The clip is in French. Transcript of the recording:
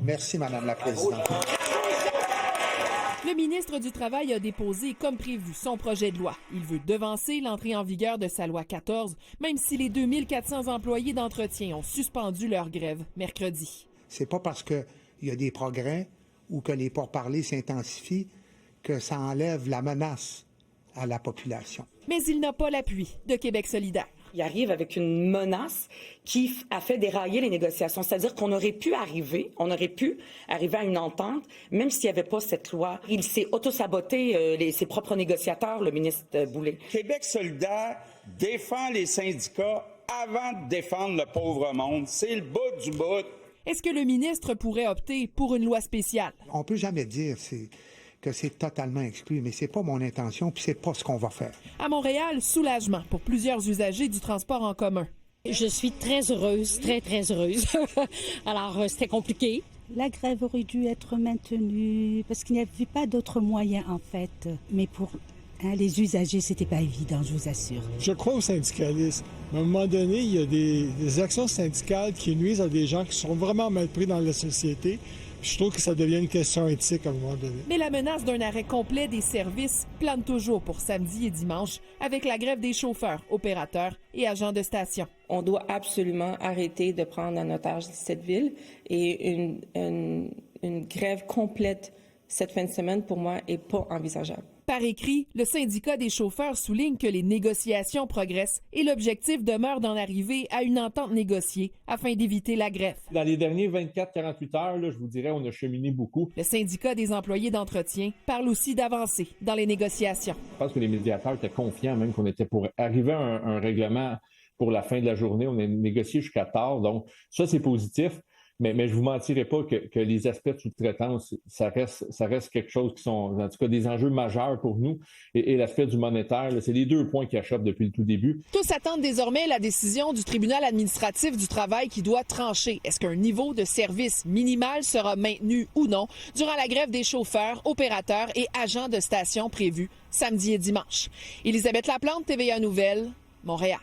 Merci, Madame la Présidente. Le ministre du Travail a déposé, comme prévu, son projet de loi. Il veut devancer l'entrée en vigueur de sa loi 14, même si les 2400 employés d'entretien ont suspendu leur grève mercredi. C'est pas parce qu'il y a des progrès ou que les pourparlers s'intensifient que ça enlève la menace à la population. Mais il n'a pas l'appui de Québec solidaire. Il arrive avec une menace qui a fait dérailler les négociations. C'est-à-dire qu'on aurait pu arriver à une entente, même s'il n'y avait pas cette loi. Il s'est auto-saboté ses propres négociateurs, le ministre Boulay. Québec solidaire défend les syndicats avant de défendre le pauvre monde. C'est le bout du bout. Est-ce que le ministre pourrait opter pour une loi spéciale? On ne peut jamais dire que c'est totalement exclu, mais c'est pas mon intention, puis c'est pas ce qu'on va faire. À Montréal, soulagement pour plusieurs usagers du transport en commun. Je suis très heureuse, très heureuse. Alors, c'était compliqué. La grève aurait dû être maintenue parce qu'il n'y avait pas d'autres moyens, en fait. Mais pour les usagers, c'était pas évident, je vous assure. Je crois au syndicalisme. À un moment donné, il y a des actions syndicales qui nuisent à des gens qui sont vraiment mal pris dans la société. Je trouve que ça devient une question éthique à un moment donné. Mais la menace d'un arrêt complet des services plane toujours pour samedi et dimanche avec la grève des chauffeurs, opérateurs et agents de station. On doit absolument arrêter de prendre en otage cette ville et une grève complète cette fin de semaine, pour moi, est pas envisageable. Par écrit, le syndicat des chauffeurs souligne que les négociations progressent et l'objectif demeure d'en arriver à une entente négociée afin d'éviter la grève. Dans les derniers 24-48 heures, je vous dirais, on a cheminé beaucoup. Le syndicat des employés d'entretien parle aussi d'avancer dans les négociations. Je pense que les médiateurs étaient confiants même qu'on était pour arriver à un règlement pour la fin de la journée. On a négocié jusqu'à tard, donc ça, c'est positif. Mais je vous mentirai pas que les aspects de sous-traitance, ça reste quelque chose qui sont, en tout cas, des enjeux majeurs pour nous. Et l'aspect du monétaire, c'est les deux points qui achoppent depuis le tout début. Tous attendent désormais la décision du tribunal administratif du travail qui doit trancher. Est-ce qu'un niveau de service minimal sera maintenu ou non durant la grève des chauffeurs, opérateurs et agents de station prévue samedi et dimanche? Élisabeth Laplante, TVA Nouvelles, Montréal.